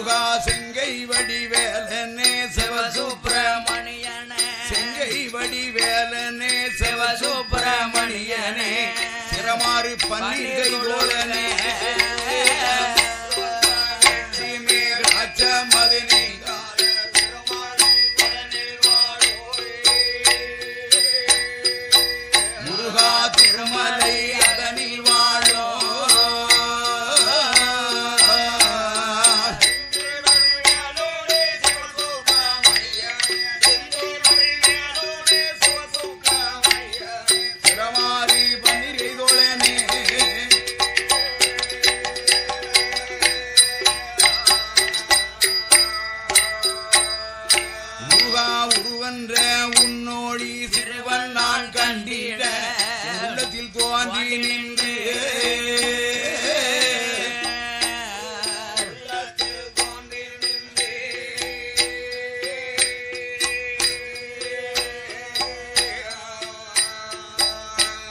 முருகா செங்கை வடிவேலனே சிவசுப்பிரமணியனே செங்கை வடிவேலனே சிவசுப்பிரமணியனே சிரமாறு பன்னிகை கோலனே மதினி முருகா திருமலை அதனில் வாழோ சிரமாரி பன்னிகை கோலனே உருவன்ற உன்னோடி சிறுவன் நான் கண்டிட உள்ளத்தில் தோன்றி நின்று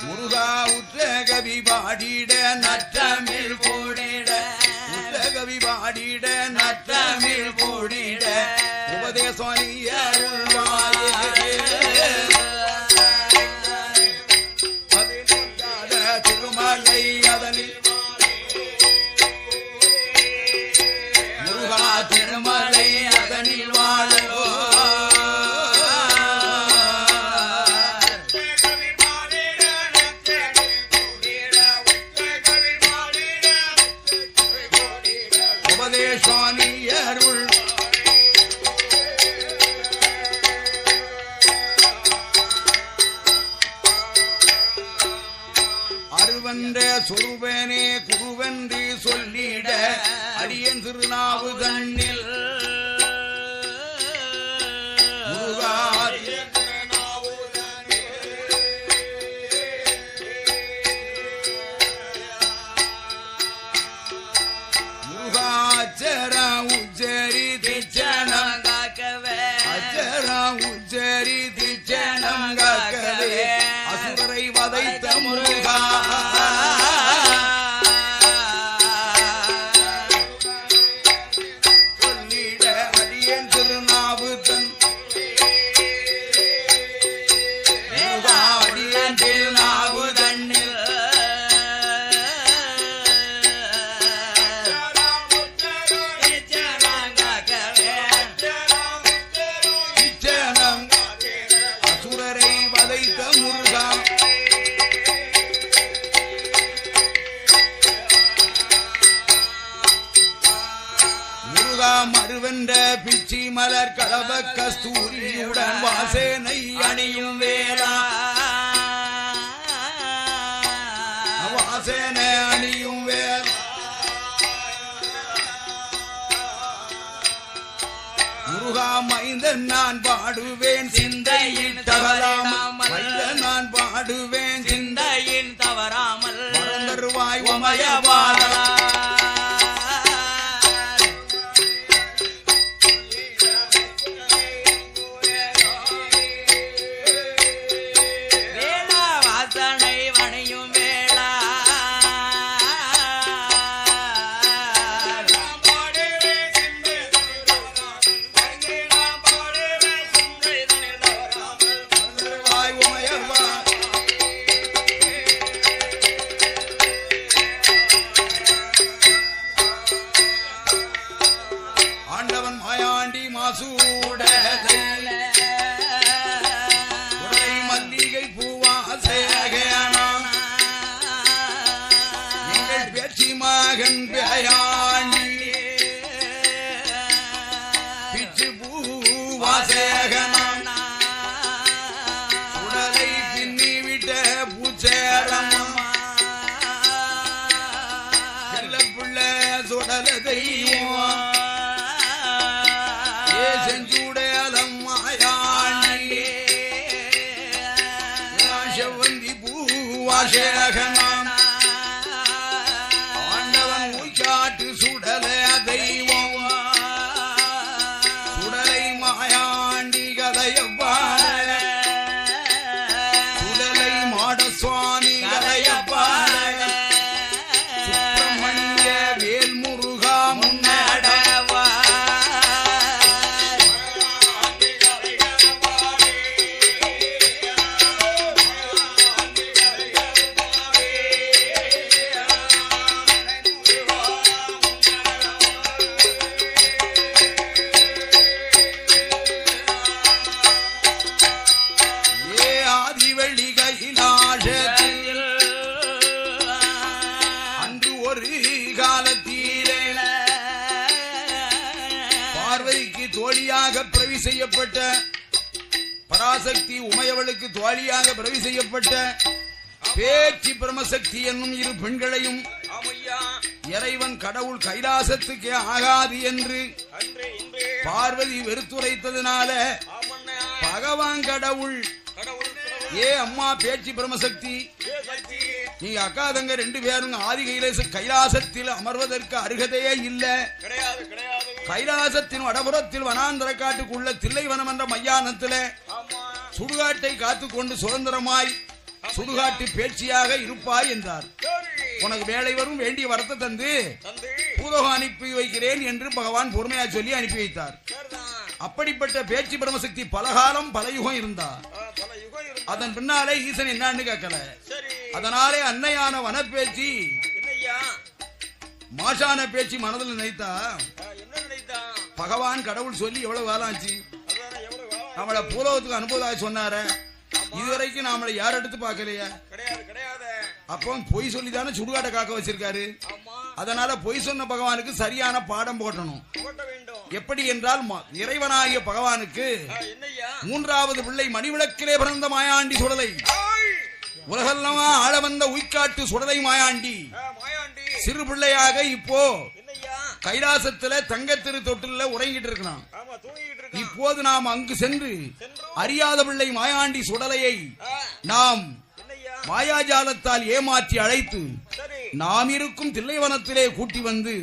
முருகா உற்ற கவி பாடிட நற்றமிழ் போடிட உற்ற கவி பாடிட நற்றமிழ் போடிட உபதேசோனிய திருமலை அதனில் முருகா திருமலை அதனில் வாழோ உபதேசோனிய அருள் அருவன்ற சொருபனே குருவென்று சொல்லிட அடியன் திருநாவு தண்ணில் முருகா அச்சரா உச்சரி திச்சனம் காக்கவே அச்சரா உச்சரி திச்சனம் காக்கவே அசுரரை வதைத்த முருகா சொல்லிட அடியேன் திருநாவு தன் முருகா அடியேன் திருநாவு தண்ணில் அசுரரை வதைத்த முருகா முருகா மறுவென்ற பிச்சி மலர் கடவ கஸ்தூரியுடன் வாசேனை அணியும் வேளா வாசேனை அணியும் வேளா முருகா மைந்தன் நான் பாடுவேன் சிந்தையின் தவறாமல் மைந்தன் நான் பாடுவேன் சிந்தையின் தவறாமல் மறந்தருவாய் உமயவாளா ஆண்டவன் மாயாண்டி மாசூடலை மல்லிகை பூவாசேகனாம் எங்கள் பேச்சி மகன் பேயாண்டி பிச்சு பூவாசேகனாம் உடலை பின்னி விட்ட பூச்சேரம் செல்ல பிள்ளை சுடல தெய்வம் செஞ்சூடலம் மாயாண்டி செவந்தி பூவாசேகனாம் ஆண்டவன் உச்சாட்டு சுடல தெய்வம் சுடலை மாயாண்டி கதையப்பாட சுடலை மாட சுவாமி கதையப்பாட சுப்பிரமணிய வேல் முருகா முன்னடவா காலத்தீரே பார்வதிக்கு தோழியாக பிரவி செய்யப்பட்ட பராசக்தி உமையவளுக்கு தோழியாக பிரவி செய்யப்பட்ட பேச்சு பிரமசக்தி என்னும் இரு பெண்களையும் இறைவன் கடவுள் கைலாசத்துக்கே ஆகாது என்று பார்வதி வெறுத்துரைத்ததுனால பகவான் கடவுள் ஏ அம்மா பேச்சு பிரமசக்தி நீ அக்கா தங்க ரெண்டு பேரும் ஆதி கைலாசத்தில் அமர்வதற்கு அருகதையே இல்ல. கைலாசத்தின் வடபுறத்தில் வனாந்தர காட்டுக்குள்ள தில்லைவனம் என்ற மையானத்தில் சுடுகாட்டை காத்துக்கொண்டு சுதந்திரமாய் சுடுகாட்டு பேச்சியாக இருப்பாய் என்றார். உனக்கு வேலை வரும் வேண்டிய வரத்தை தந்து பூதகம் அனுப்பி வைக்கிறேன் என்று பகவான் பொறுமையா சொல்லி அனுப்பி வைத்தார். அப்படிப்பட்ட பேச்சு பிரம்மசக்தி பலகாலம் பல யுகம் இருந்தார். அதன் பின்னாலே ஈசன் என்னன்னு கேட்கல. அதனாலே அன்னையான வனப்பேச்சு மாஷான பேச்சு மனதில் நினைத்தா பகவான் கடவுள் சொல்லி எவ்வளவு காலம் ஆச்சு நம்மள பூலோகத்துக்கு அனுப்புவதாக சொன்னார இதுவரைக்கும் நாமளை யார் எடுத்து பார்க்கலையா? அப்போ பொய் சொல்லிதானே சுடுகாட்டை காக்க வச்சிருக்காரு. அதனால பொய் சொன்ன பகவானுக்கு சரியான பாடம் போட்டணும். எப்படி என்றால் இறைவனாகிய பகவானுக்கு மூன்றாவது பிள்ளை மணிவிளக்கிலே பிறந்த மாயாண்டி சுடலை உலகெல்லாம் ஆள வந்த உய்காட்டு சுடலை மாயாண்டி சிறு பிள்ளையாக இப்போ கைலாசத்துல தங்கத்திரு தொட்டில உறங்கிட்டு இருக்கிறான். இப்போது நாம் அங்கு சென்று அறியாத பிள்ளை மாயாண்டி சுடலையை நாம் மாயாஜாலத்தால் ஏமாற்றி அழைத்து நாம் இருக்கும் தில்லைவனத்திலே கூட்டி வந்து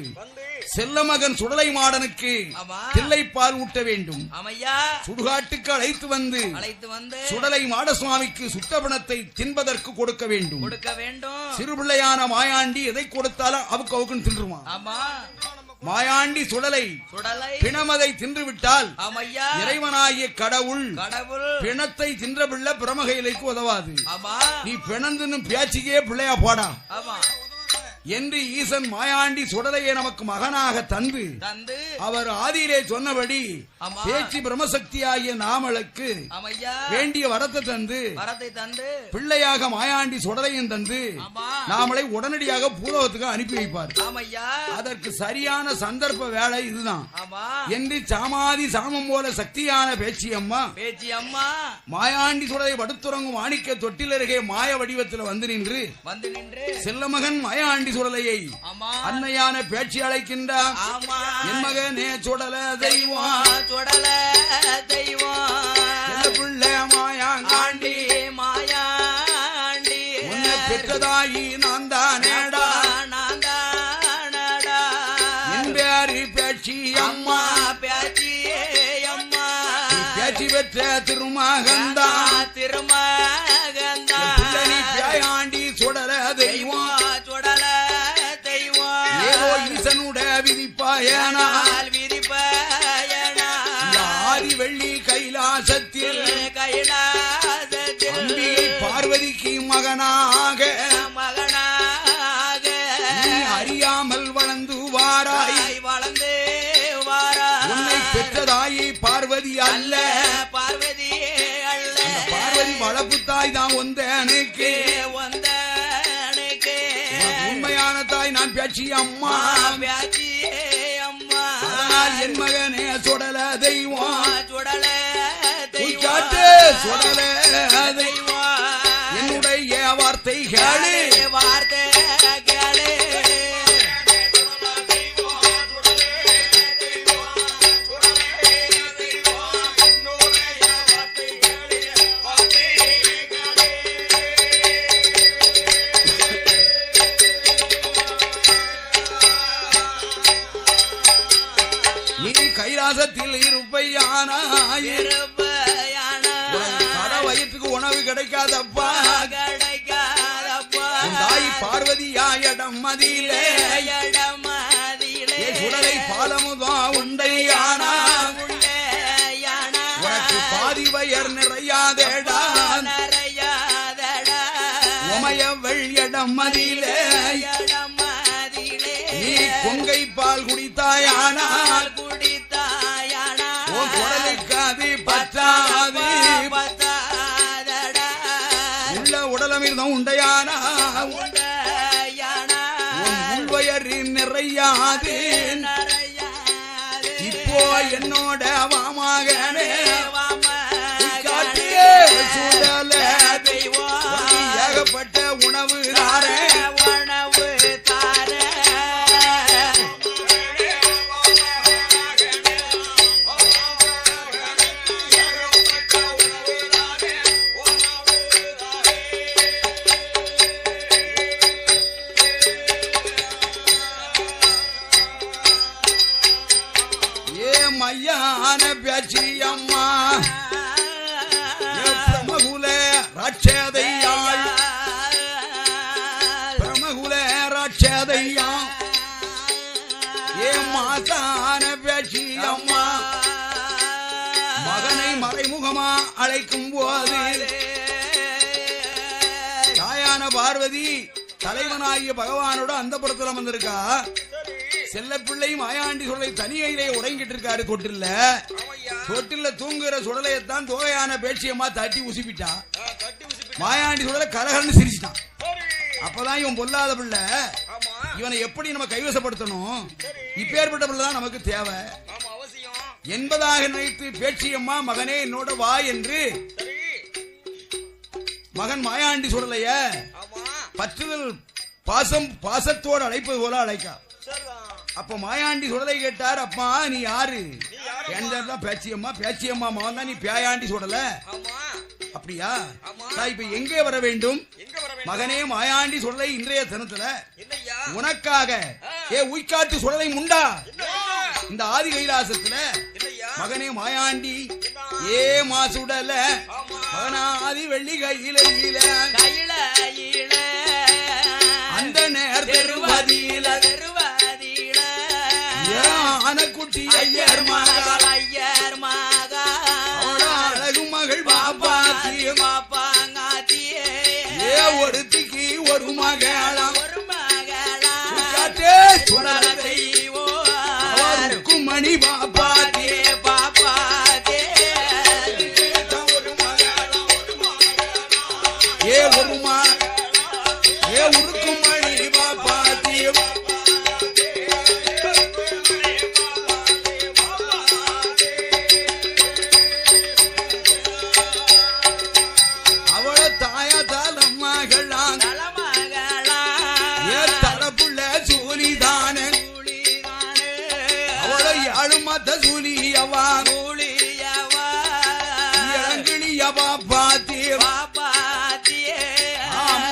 செல்லமகன் சுடலை மாடனுக்கு தில்லைப்பால் ஊட்ட வேண்டும். சுடுகாட்டுக்கு அழைத்து வந்து சுடலை மாட சுவாமிக்கு சுட்டபணத்தை தின்பதற்கு கொடுக்க வேண்டும். சிறுபிள்ளையான மாயாண்டி எதை கொடுத்தாலும் அவுக்கு அவுக்குன்னு தின்றுவான். மாயாண்டி சுடலை பிணமதை தின்று விட்டால் இறைவனாகிய கடவுள் பிணத்தை தின்ற பிள்ளை பிரமகையிலைக்கு உதவாது. நீ பிணந்துன்னு பேச்சுக்கே பிள்ளையா போடா என்று ஈசன் மாயாண்டி சுடலையை நமக்கு மகனாக தந்து அவர் ஆதியிலே சொன்னபடி பேச்சு பிரம்மசக்தி ஆகிய நாமளுக்கு வேண்டிய வரத்தை தந்து பிள்ளையாக மாயாண்டி சுடலையும் தந்து நாமளை உடனடியாக பூலோகத்துக்கு அனுப்பி வைப்பார். அதற்கு சரியான சந்தர்ப்ப வேலை இதுதான் என்று சாமாதி சாமம் போல சக்தியான பேச்சியம்மா மாயாண்டி சுடலை படுத்துறங்கும் மாணிக்க தொட்டிலருகே மாய வடிவத்தில் வந்து நின்று செல்லமகன் மாயாண்டி சுடலையை அன்னையான பேச்சு அழைக்கின்றார். என் மகனே சுடல தெய்வம் பிள்ளை மாயாண்டி உன்னை பெற்றதாயி நான் தானேடா என் பேரு பேச்சி அம்மா பேச்சு பெற்ற திருமகந்தா பிள்ளை பேயாண்டி சுடல தெய்வம் விதிப்பாயனால் ஆதி வெள்ளி கைலாசத்தில் அம்பிகை பார்வதிக்கு மகனாக அறியாமல் வளர்ந்து வாராய் உன்னை பெற்றதாயை பார்வதி அல்ல பார்வதி வளர்ப்பு தாய் தான் ஒந்தனுக்கு உண்மையான தாய் நான் பேச்சி அம்மா என் மகனே சுடல தெய்வம் சுடல தெய்வம் என்னுடைய வார்த்தைகளே கைலாசத்தில் இருப்பையான வயிற்றுக்கு உணவு கிடைக்காதப்பா தாய் பார்வதியாயிடம் மதியிலே சுடலை பாலமுதா உண்டையானா உனக்கு பாதி வயர் நிறையாதேடா உமையவள் இடம் மதியிலே நீ கொங்கை பால் குடித்தாயானால் குடலுக்காது பற்றாது உள்ள உடலமிர்தம் உண்டையானா உள்வயரின் நரையாது இப்போ என்னோட வாமகனே காட்டியே சுடல ஏகப்பட்ட உணவு தாரே மையான பேச்சி அம்மா பிரமகுல ராட்சதையாள் பிரமகுல ராட்சதையா ஏ மாதான பேச்சி அம்மா மகனை மறைமுகமா அழைக்கும் போது தாயான பார்வதி தலைவனாகிய பகவானோட அந்த புறத்துல வந்திருக்கா. செல்ல பிள்ளை மாயாண்டி சுடலை தனியிலே உறங்கிட்டு இருக்காரு. தொட்டில தூங்குற சுடலையத்தான் தோகையான பேச்சியம்மா தட்டி உசிப்பிட்டா. மாயாண்டி சுடலை கரகரன்னு சிரிச்சிட்டான். அப்பதான் இவன் பொல்லாத பிள்ளை, இவனை எப்படி நம்ம கைவசப்படுத்தணும், இப்பேற்பட்ட பிள்ளை தான் நமக்கு தேவை என்பதாக நினைத்து பேச்சியம்மா மகனே என்னோட வா என்று மகன் மாயாண்டி சுடலைய பற்றுதல் பாசத்தோடு அழைப்பது போல அழைக்கா. அப்ப மாயாண்டி சுடலை கேட்டார், அப்பா நீ யாரு? பேச்சியம்மா பேச்சியம்மா மகன் தான், நீ பேயாண்டி சுடல அப்படியா? இப்ப எங்கே வர வேண்டும்? மகனே மாயாண்டி சுடலை இன்றைய தினத்துல உனக்காக உய்காட்டு சுடலை முண்டா இந்த ஆதி கைலாசத்துல மகனே மாயாண்டி மாசுடல மகனாதி வெள்ளி கையில அந்த நேர்வதியில ஆனக்குட்டி ஐயர் மகள் அழகு மகள் பாப்பாத்திய ஒருத்திக்கு ஒரு மகளாம் மணி பாப்பாத்திய உருக்கும் மணி பாப்பாத்திய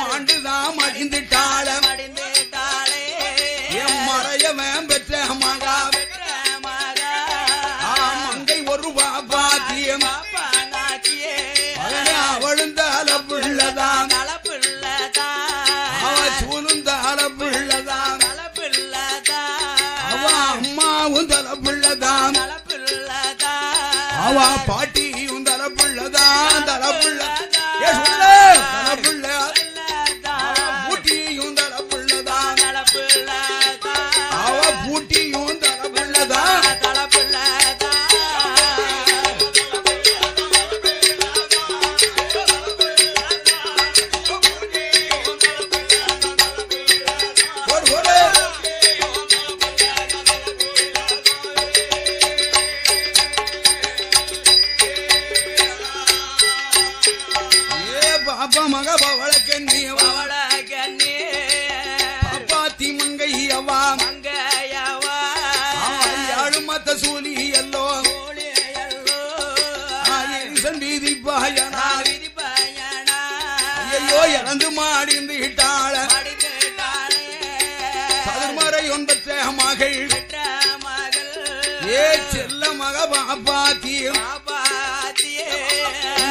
ஆண்டுதான் மடிந்துட்டாள மறையவன் பெற்ற மகா மங்கை ஒரு பாப்பாத்தியம் அவளும் தல பிள்ளதான் அவ சூழும் தல பிள்ளதான் அவ அம்மாவும் தல பிள்ளதான் அவ பாட்டியும் தல பிள்ளதான் பூட்டியும் தல பிள்ளதான் அவ பூட்டியும் தல பிள்ளதான் மக பவளக்கண்ணி பாப்பாத்தி மங்கையவா மத்த சூலி எல்லோ வீதி ஐயோ இறந்து மாடிந்துட்டாள சதுர்மறை ஒன்பற்ற மகள் செல்ல மக பாப்பாத்தியும்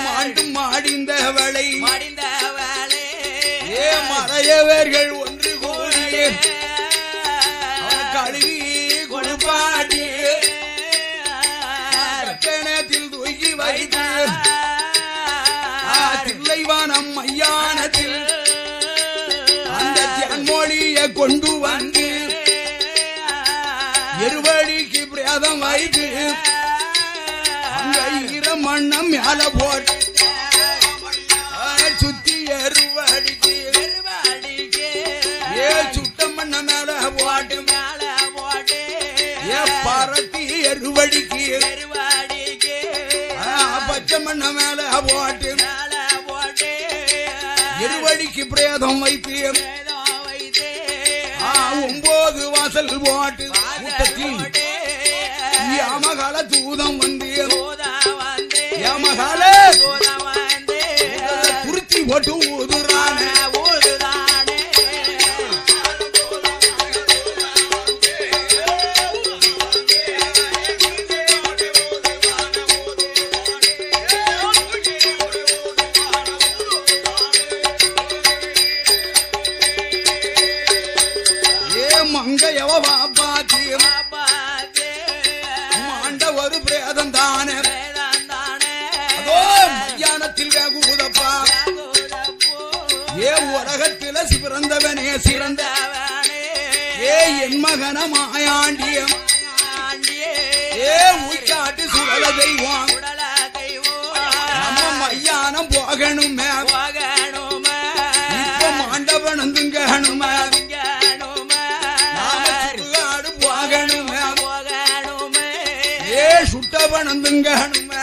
மாண்டும் மாடிந்தவளை மறையவர்கள் ஒன்று கூடிய கழுவி குளிப்பாட்டி கணத்தில் தூக்கி வைத்து தில்லைவானம் மையானத்தில் அந்த மொழியை கொண்டு வந்து எருவழிக்கு பிரேதம் வைத்து அங்க ஈரமண்ணம் மேல போட்டு சுத்தி எருவடிக்கு சுட்ட மண்ண மேல போட்டு எருவடிக்கு பச்சை மண்ண மேல போட்டு எருவடிக்கு பிரேதம் வைத்து 9 வாசல் போட்டு யாமகால தூதம் வந்து யாமகால துருத்தி போட்டு ஊதுறான மங்கையவ பாப்பாத்தி மாண்ட ஒரு பிரேதம் தானே அதோ மத்தியானத்தில் வேகுதப்பா ஏ உலகத்தில சிறந்தவனே சிறந்தவனே ஏ என் மகன மாயாண்டியம் ஏ உச்சாட்டு சுடல தெய்வம் நம்ம மையானம் போகணுமே இப்ப மாண்டவனந்துங்கணுமே சுட்டவனந்துங்கணுமே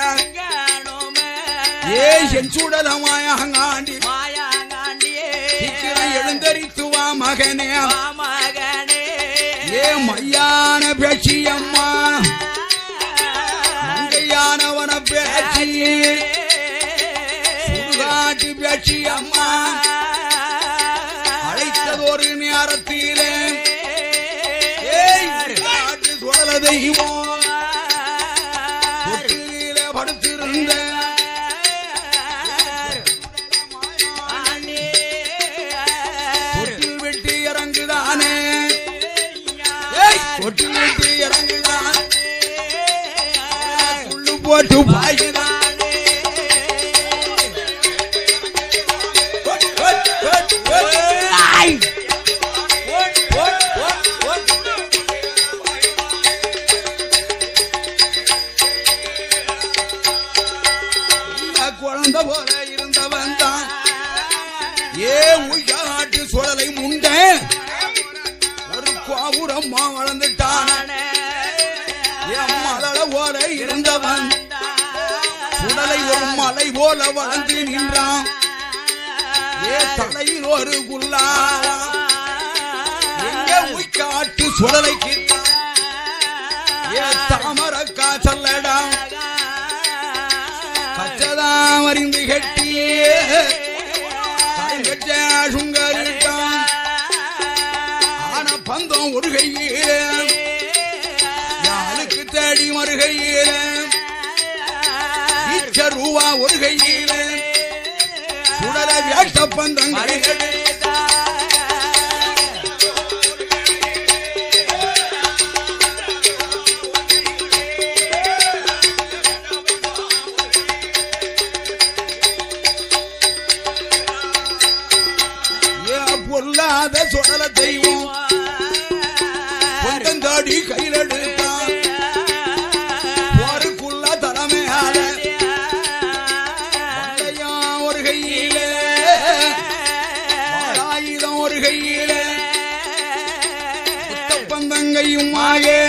ஏ என் சுடலமாயாங்காண்டி எழுந்தரித்துவா மகனே ஏ மையான பேச்சியம்மா மங்கையானவன பேச்சி சுடுகாட்டு பேச்சியம்மா அழைத்ததொரு நேரத்திலே காட்டு சுடல தெய்வம் ஒட்டு வீட்டு இறங்குதான் உள்ளு போட்டு பாய்தான் குழந்தை போல இருந்தவன் தான் ஏ உள்காட்டு சுழலை முண்டை கோபுரம்மா வளர்ந்துட்டான மலர போல இருந்தவன் சுடலை ஒரு மலை போல வளர்ந்து நின்றான் ஏ தலையில் ஒரு குல்லா எங்க உய்காட்டு சுடலைக்கு ஏ தாமர காசல்லடா கச்சதான் அறிந்து கட்டியே சுங்கரிட்டான் பந்தம் ஒரு கையில யாருக்கு தேடி மறுகையில ரூபா ஒரு கையில சுடல வேட்ட பந்தம் பொல்லாத சுடல தெய்வம் கொண்டந்தாடி கையில் எடுத்தான் போருக்குள்ள தலைமையால ஒரு கையில ஆயுதம் ஒரு கையில பந்தங்கையும் ஆகே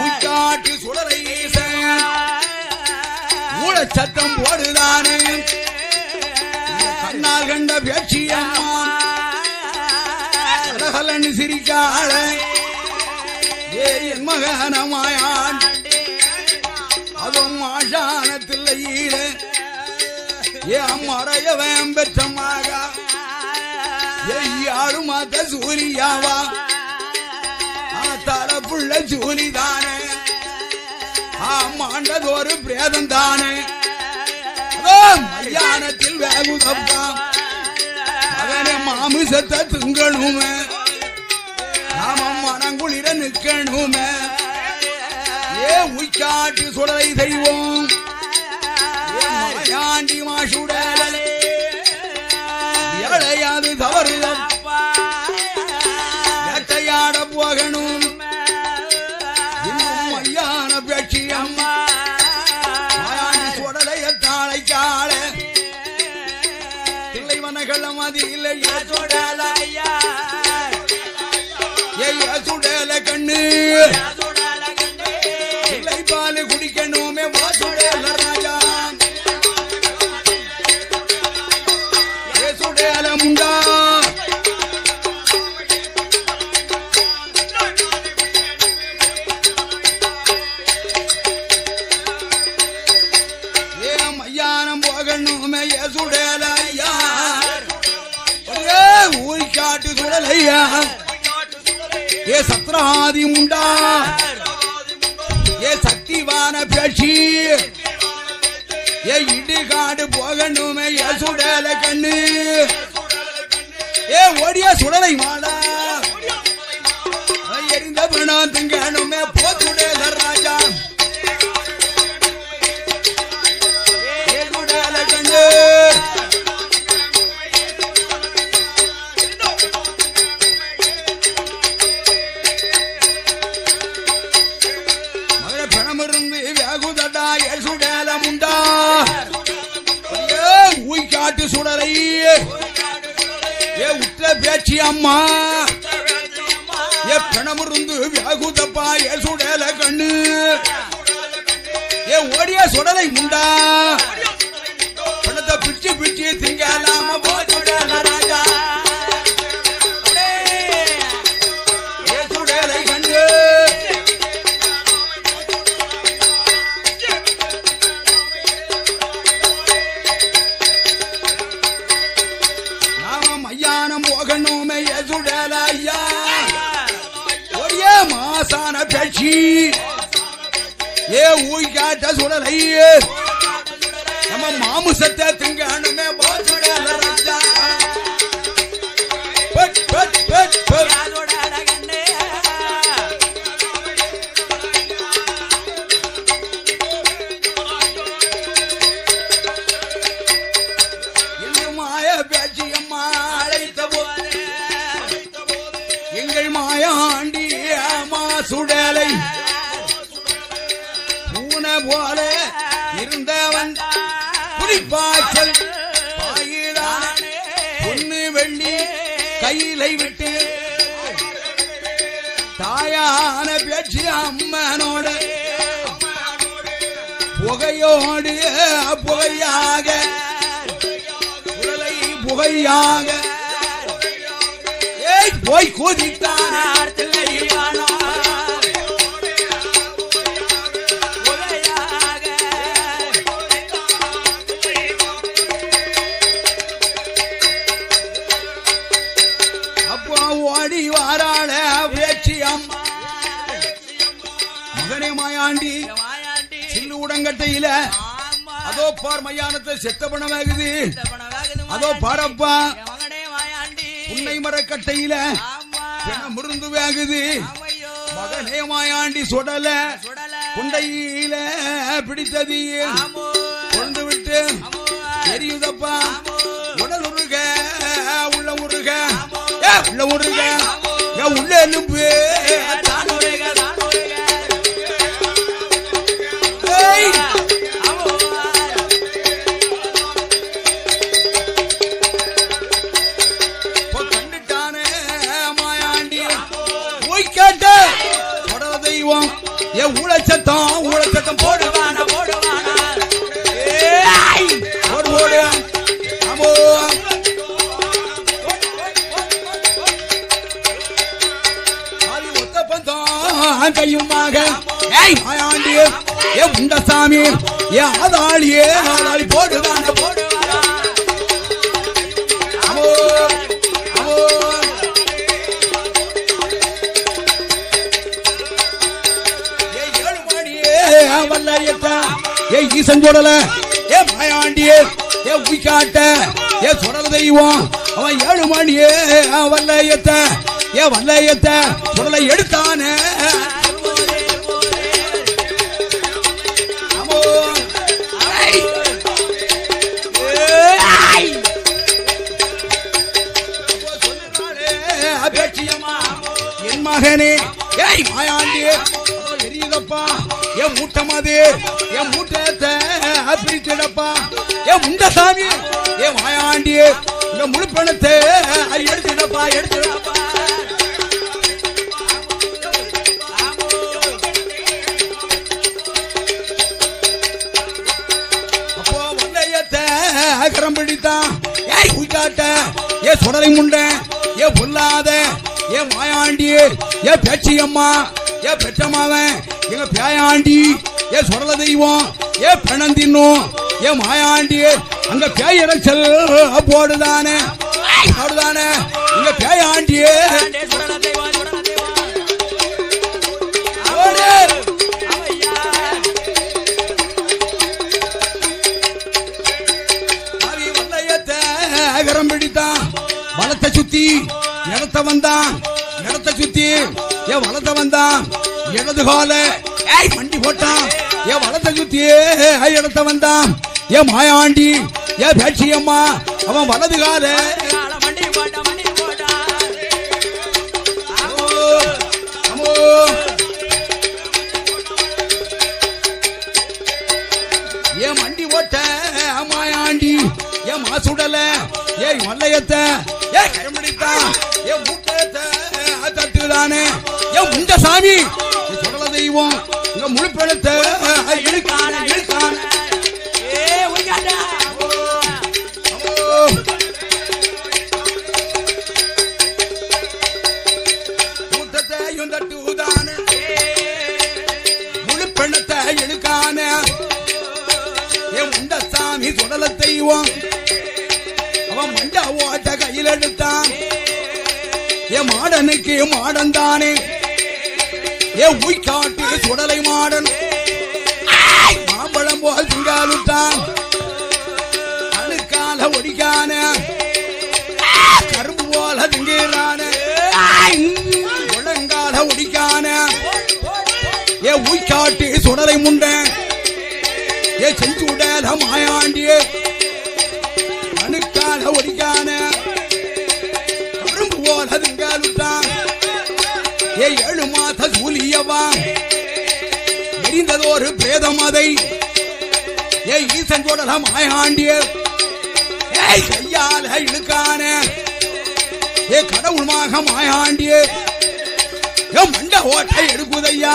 ஊட்டாட்டு சுடலை ஊழ சத்தம் போடுதானே கண்ணால் கண்ட பேச்சியம்மா கலகலன்னு சிரிக்காள ஏ என் மகனமாயான் அதுவும் ஆஷானத்தில் ஏ மறையவன் பெற்றமாக யாரு மாத்த சூரியாவா தரப்புள்ள சூலிதானே மாண்டதொரு பிரேதம் தானே மயானத்தில் வேகுதப்பா அவனை மாமிசத்தை திங்கணுமே நாம மனங்குளிர நிற்கணுமே ஏ உய்காட்டு சுடலை செய்வோம் மலையாண்டி மாசுடலே ஏழையாது தவறு வேட்டையாட போகணும் இன்னும் மையான பேச்சு அம்மா சுடலைய தாளை கால தில்லைவனகள மதியில சுடல கண்ணு கண்ணு குடிக்கணுமே வாசுடேல ராஜா ஏசுடேல முண்டா மையானம் போகணுமே ஏசுடேல ஐயா ஊய்காட்டு சுடலையா ஏ சத்ராதி முண்டா ஏ சக்திவான பேட்சி ஏ இடுகாடு போகணுமே ஏ சுடல கண்ணு ஏ ஓடிய சுடலை மாடா எரிந்த பணம் திங்கணுமே போச்சுடல ராஜா ஏ சுடல கண்ணு ஊய்காட்டு சுடலை ஏ உற்ற பேச்சி அம்மா ஏ பணமிருந்து வியாகுதப்பா ஏ சுடல கண்ணு ஏ ஓடிய சுடலை முண்டா பணத்தை பிச்சு பிச்சு திங்கலாம போச்சுடல ராஜா ஏ சுடலை கண்ணு போகணுமே எசுடல ஐயா ஒரே மாசான பேச்சு ஏ ஊய்காட்ட சுடலை நம்ம மாமுசத்தை திங்கணுமே போச்சுடல ராஜா பட் பட் பட் பட் மாயாண்டி சுடலை பூனை போல இருந்தவன் புலிப்பாய்ச்சல் பாயிலான பொண்ணு வெள்ளி கையிலை விட்டு தாயான பேச்சு அம்மனோட புகையோடு புகையாக புகையாக போய் கூதித்தார் அப்போ ஓடி வாராள பேச்சியம் மகனே மாயாண்டி சில்லு உடங்கட்டையில அதோ பார் மையானத்தை செத்த பணமாகுது அதோ பாரப்பா உன்னை மரக்கட்டையில முருந்து வேகுது மகனே மாயாண்டி சுடல குண்டையில பிடித்தது கொண்டு விட்டு எரியுதப்பா உடல் உருக உள்ள உருக உள்ள உருக உள்ள எலும்பு ஊழச்சத்தம் ஊழச்சத்தம் போடுவான போடுவான போடு போடு அமோ ஒத்த பந்தம் கையுமாக மாயாண்டி ஏ முண்டசாமி ஏ ஆதாளியே ஆதாளி போடுவான போடுவான அமோ அமோ வல்லையத்தா ஏ ஈசன் சுடல ஏ மாயாண்டியே ஏ உய்காட்ட ஏ சுடல தெய்வம் அவன் 7 மணியே வல்லையத்த ஏ வல்லையத்த சுடலை எடுத்தானே என் மகனே ஏய் மாயாண்டி எரியுதப்பா என் மூட்டமாது என் மூட்டத்தை பிரிச்சிடப்பா என் முண்டசாமி என் மாயாண்டி இந்த முழு பணத்தை எடுத்துடப்பா எடுத்துடப்பா பிடித்தான் ஏய் உய்காட்ட ஏ சுடலை முண்டை ஏ பொல்லாத ஏ மாயாண்டி ஏ பேச்சியம்மா ஏ பெற்றமாவன் எங்க பேயாண்டி ஏ சுடல தெய்வம் ஏ பெணந்தின்னும் ஏ மாயாண்டி அங்க பேயரச்சல் போடுதானே போடுதானே இங்க பேயாண்டியே பிடித்தான் வளத்தை சுத்தி இடத்த வந்தான் இடத்த சுத்தி ஏ வளத்தை வந்தான் இடது கால ஏய் மண்டி போட்டான் ஏ வளத்தை சுத்தி இடத்த வந்தான் ஏ மாயாண்டி ஏ பேட்சியம்மா அவன் வலது கால ஏ மண்டி போட்ட மாயாண்டி ஏ மாசுடல ஏ மல்லையத்த ஏ கருமடித்தான் ஏ மூட்டத்தை தட்டுதானே ஏ முண்ட சாமி சுடல தெய்வம் இங்க முழுப்பெழுத்த இழுக்கான இழுக்கான மூட்டத்தையும் தட்டுதானே முழுப்பெண்ணத்தை இழுக்கான ஏ முண்ட சாமி சுடல தெய்வம் அவன் மண்டா ஓட்ட கையில் எடுத்தான் ஏ மாடனுக்கு மாடன் தானே ஏ உய்காட்டு சுடலை மாடன் மாம்பழம் போல் திங்காலுத்தான் அழுக்கால ஒடிக்கான கரும்பு போல திங்கிறான முழங்கால ஒடிக்கான ஏ உய்காட்டு சுடலை முண்டை ஏ செஞ்சுடல மாயாண்டியே அணுக்கால ஒடிக்கான கரும்பு போல திங்காலுத்தான் ஏ 7 மாத சூலியவா எரிந்ததொரு பிரேதமதை ஏ ஈசன் போடல மாயாண்டிய ஏய் கையால இழுக்கான ஏ கடவுள்மாக மாயாண்டிய ஏ மண்ட ஓட்டை எடுக்குதையா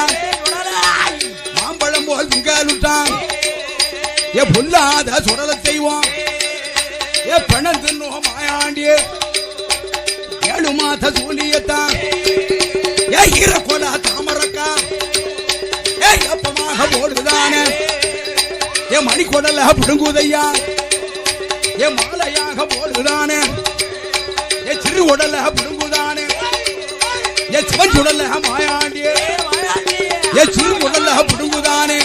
மாம்பழம் போல் திங்காலுத்தான் ஏ பொல்லாத சுடல செய்வோம் ஏ பணம் தின்னும் மாயாண்டிய 7 மாத சூலியத்தான் ஏ ஈரக்கொலா தாமரக்கா ஏ அப்பமாக போடுதானே ஏ மணிக்கொடல புடுங்குதையா ஏ மாலையாக போடுதானே ஏ சிறு உடல புடுங்குதானே ஏ சிவஞ்சுடல மாயாண்டியே ஏ சிறு உடல புடுங்குதானே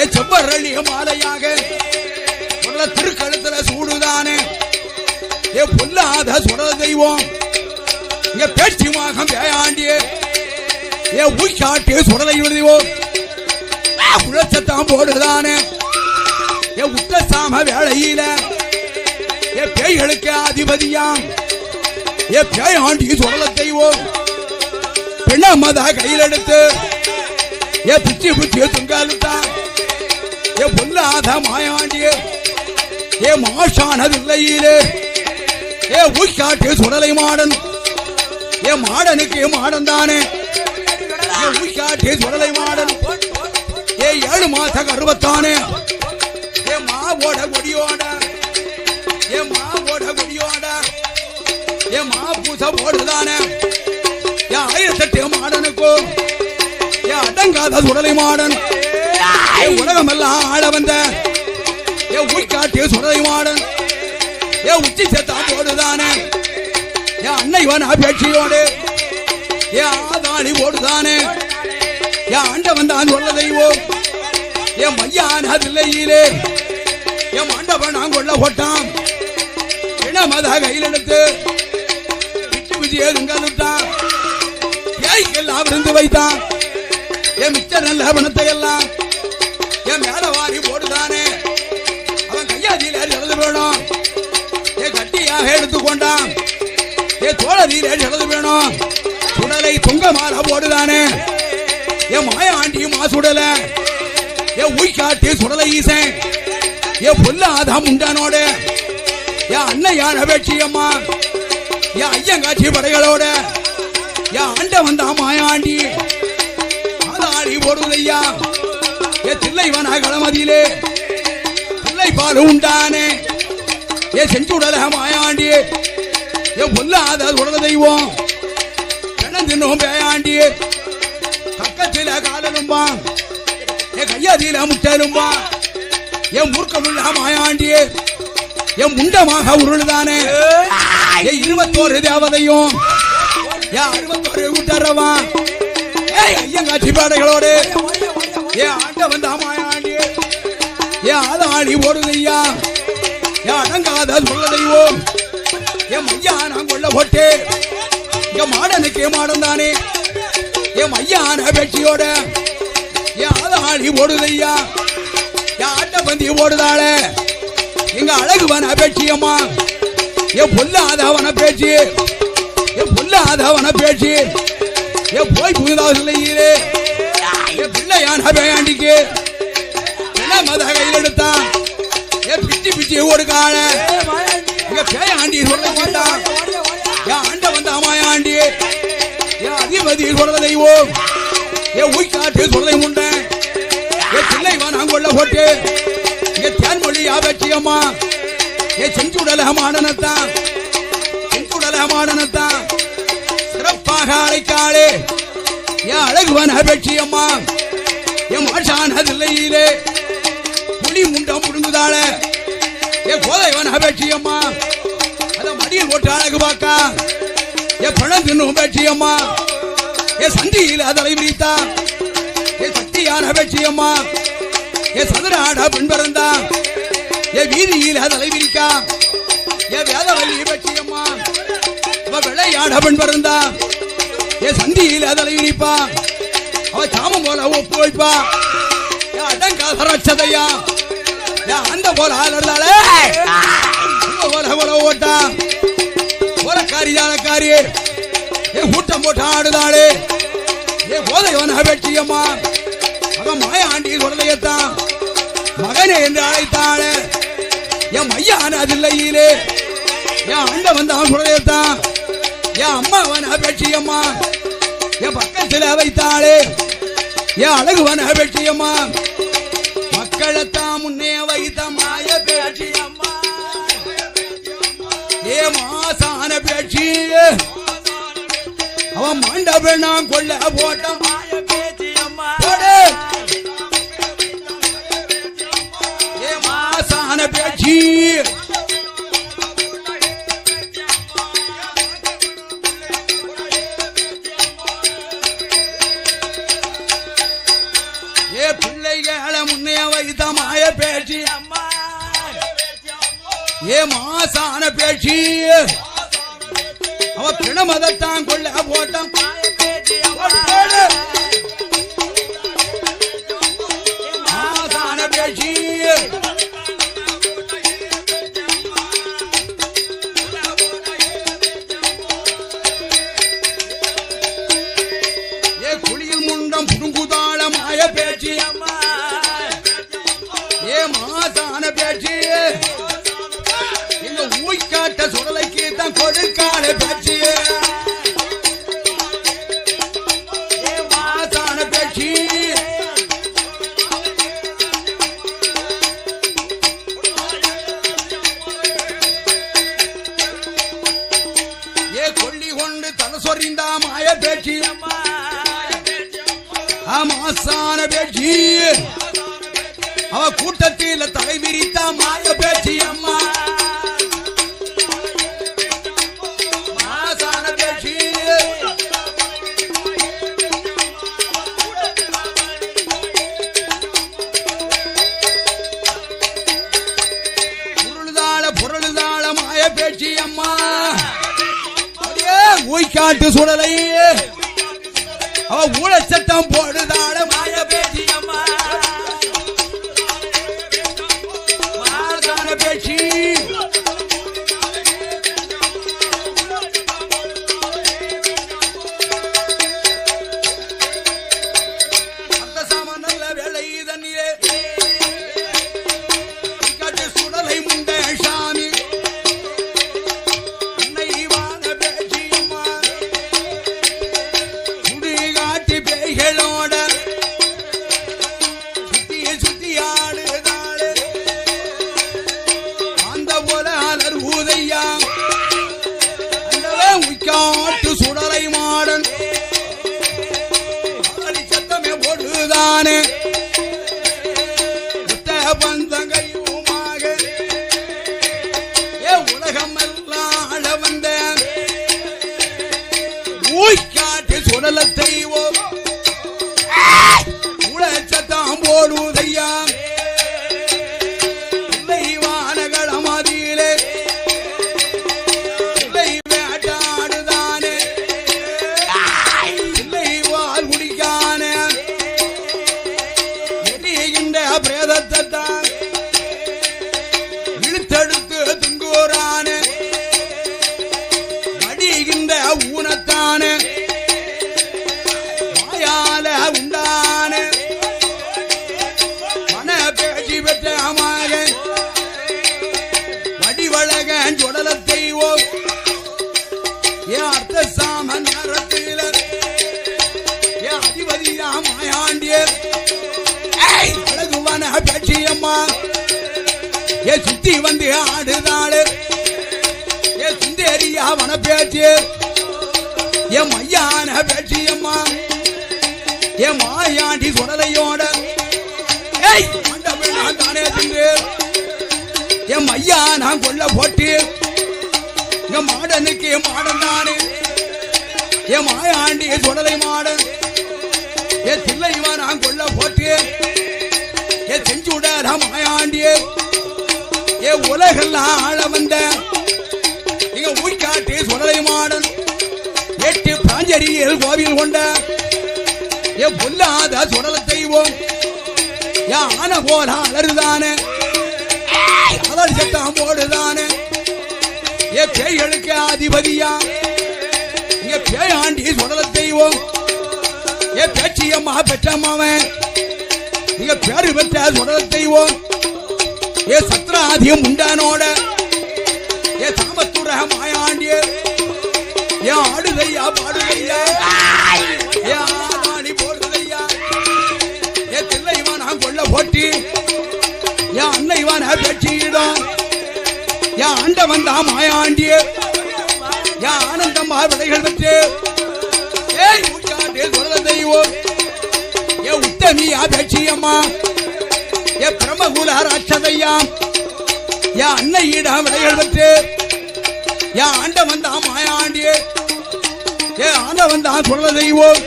ஏ செவ்வரளி மாலையாக திருக்கழுத்துல சூடுதானே ஏ பொல்லாத சுடல தெய்வம் ஏ பேச்சியமாக பேயாண்டியே ஏ உய்காட்டு சுடலை விடுவோ குளச்சத்தான் போடுதானே ஏ உத்த சாம வேளையில ஏ பேய்களுக்கு அதிபதியாம் ஏ பேயாண்டி சுடல தெய்வம் பெண்ணமதா கையில் எடுத்து ஏ பிச்சி பிச்சி துங்காலுத்தான் ஏ பொல்லாத மாயாண்டியே ஏ மாஷானதில்லையிலே ஏ உய்காட்டு சுடலை மாடன் ஏ மாடனுக்கு மாடன் தானே ஏ உய்காட்டு சுடலை மாடன் ஏ 7 மாத கருவத்தானே ஏ மாவோட கொடியோட ஏ மாவோட கொடியோட ஏ மா பூச போடுதானே ஏ 1008 மாடனுக்கோ ஏ அடங்காத சுடலை மாடன் ஏ உலகமெல்லாம் ஆட வந்த ஏ உய்காட்டு சுடலை மாடன் ஏ உச்சி செத்தா போடுதானே ஏ அன்னைவனா பேச்சியோடு ஏ ஆதாளி போடுதானே ஏ ஆண்டவன் தான் சொல்ல தெய்வம் ஏ மையான தில்லையிலே ஏ மண்டபம் கொள்ள போட்டான் இனமத கையில் எடுத்து விஜயதுங்கத்தான் ஏய்க்கெல்லாம் விருந்து வைத்தான் ஏ மிச்ச நல்ல பணத்தை எல்லாம் ஏ மேல வாரி போடுதானே அவன் கையாதியில எழுத வேணும் ஏ கட்டியாக எடுத்துக்கொண்டான் ஏ தோழதியில எழுத வேணும் சுடலை துங்க மாலை போடுதானே ஏ மாயாண்டி மாசுடல ஏ உய்காட்டி சுடலை ஈசன் ஏ பொல்லாத முண்டனோட ஏ அன்னையான வேட்சியம்மா ஏ ஐயங்காட்சி படைகளோட ஏ ஆண்ட வந்தா மாயாண்டி ஆதாடி போடுதையா ஏ தில்லைவன களமதியிலே தில்லை பால் உண்டானே ஏ செஞ்சுடல மாயாண்டி ஏ பொல்லாத உலக தெய்வம் தினம் பேயாண்டி கக்கத்தில காலனும்பா ஏ கையாதியில முட்டலும்பா என் மூர்க்கமுள்ள மாயாண்டி என் முண்டமாக உருள்தானே ஏ 21 தேவதையும் ஏ 61 விட்டறவா ஏ ஐயங்காட்சி பாடைகளோடு ஏ ஆண்ட வந்த மாயாண்டி ஏ ஆதாளி ஓடுதையா ஏ அடங்காத சொல்ல தெய்வம் என் மையா நான் கொள்ள போட்டு இங்க மாடனுக்கு மாடன் தானே என் மையான பேச்சியோட என் ஆதாளி ஓடுதையா என் ஆட்ட பந்தி ஓடுதாள எங்க அழகுவன பேச்சியம்மா என் பொல்லாதவன பேச்சு என் பொல்லாதவன பேச்சு என் போய் புகுதா சொல்லையே என் பிள்ளையான பேயாண்டிக்கு என்ன மத கையில் எடுத்தான் என் பிச்சி பிச்சி ஓடுகால எங்க பேயாண்டி சொல்ல மாட்டான் என் ஆண்ட வந்த அம்மாயாண்டி என் அதிபதி சொல்ற தெய்வம் என் உய்காட்டு சொல்லை முண்டேன் என் பிள்ளைவன் நான் கொள்ள போட்டு என் தேன்மொழி ஆபட்சியம்மா என் செஞ்சுடல மாடனத்தான் செஞ்சுடல மாடனத்தான் சிறப்பாக அழைக்காளே என் அழகுவன் அபட்சியம்மா என் மாஷான தில்லையிலே புலி முண்டம் முடுங்குதாள என் கோதைவன் அபட்சியம்மா அத மடியில் போட்டு அழகு பார்க்கா என் பணம் தின்னும் பேச்சியம்மா என் சந்தியில தலை விரித்தா என் சக்தியான பேச்சியம்மா என் சதுராட பெண் பிறந்தா என் வீதியில தலை விரிக்கா என் வேதவல்லி பேச்சியம்மா அவ விளையாட பெண் பிறந்தா என் சந்தியில தலை விரிப்பா அவ சாமம் போல ஒப்பு வைப்பா என் அடங்காசரச்சதையா என் அந்த போல ஆளே போல போல ஓட்டா போலக்காரி ஜாலக்காரி ஏ கூட்டம் போட்டு ஆடுதாளே ஏ போதைவன் அபட்சியம்மா அவன் மாயாண்டி சொல்லையத்தான் மகனே என்று அழைத்தாளே என் மையான அதில்லையிலே என் அண்ட வந்தான் சொல்லையத்தான் என் அம்மாவன் அபட்சியம்மா என் பக்கத்தில் வைத்தாளே என் அழகுவன் அபட்சியம்மா மக்களைத்தான் முன்னே வைத்த மாய பேச்சியம்மா ஏ மாசான பேச்சு அவன் மண்டபம் நான் கொள்ள போட்ட மாய பேச்சியம்மா ஏ மாசான பேச்சு ஏ பிள்ளைகளை முன்னே வைத்த மாய பேச்சு ஏ மாசான பேச்சு அவ பிணமதத்தான் கொள்ள போட்டான் மாசான பேச்சு ஏ குளியில் முண்டம் புடுங்குதாள மாய பேச்சு ஏ மாசான பேச்சு ஊய்காட்ட சுடலைக்கு தான் கொடுக்கால பேச்சு மாசான பேச்சு ஏ கொல்லி கொண்டு தலை சொறிந்தா மாய பேச்சு மாசான பேச்சு அவ கூட்டத்தில் தலை விரித்தா மாய பேச்சு அம்மா ஊய்காட்டு சுடலை அவ ஊழ சட்டம் போடுதாட மாய பேச்சு அம்மா மாசான பேச்சு அந்த சாமான் நல்ல வேலை தண்ணியே சுடலை முண்ட சாமி பேய்களோட ஆடுதானே பந்தங்கையுமாக உலகம் எல்லாம் ஆள வந்த ஊய்காட்டு சுடலத்தை உலச்சத்தாம் போடுதையா வானகளமதியிலே வேட்டாடுதானே வால் குடிக்கானே எரிகின்ற பிரேதத்தை தான் இழுத்தெடுத்து துங்கோரானே அடிகின்ற ஊனத்தானே மாயால உண்டானே மன பேசி பெற்றமாக வடிவழகன் சுடலத்தை அர்த்த சாம நேரத்தில் அதிபதியா மாயாண்டிய அழகுவான பேச்சியம்மா சுத்தி வந்து ஆடுதாளு சுந்தேரியா வன பேச்சு என் மையான பேச்சியம்மா என் மாயாண்டி சுடலையோட தானே தின்று என் மையா நான் கொல்ல போட்டு என் மாடனுக்கு மாடன் தானே என் மாயாண்டி சுடலை மாடன் என் தில்லைவா நான் கொல்ல போட்டு என் செஞ்சுட மாயாண்டிய என் உலகெல்லாம் ஆள வந்த எங்க ஊய்காட்டு சுடலை மாடன் 8 பாஞ்சரியில் கோவில் கொண்ட என் பொல்லாத சுடலை தெய்வம் என் ஆன போல அலறுதானே அலர் சட்டம் போடுதானே என் பேய்களுக்கு அதிபதியா இங்க பேயாண்டி சுடலை தெய்வம் என் பேச்சியம்மா பெற்றம்மாவன் இங்க பேரு பெற்ற சுடலை தெய்வம் ஏ சத்ராதியம் உண்டானோட ஏ தாமத்துற மாயாண்டிய ஏன் ஆடுதையா பாடுதையா ஏ ஆதாடி போடுதையா ஏ தில்லைவா நான் கொல்ல போட்டி என் அன்னைவான பேச்சியிடம் என் ஆண்ட வந்தா மாயாண்டிய என் ஆனந்தம்மா விடைகள் பெற்று சொல்ல தெய்வம் என் உத்தமியா பேச்சியம்மா என் பிரமகுல ராட்சதையா என் அன்னையிடம் விடைகள் பெற்று என் ஆண்ட வந்தா மாயாண்டிய என் ஆண்ட வந்தா சொல்ல தெய்வம்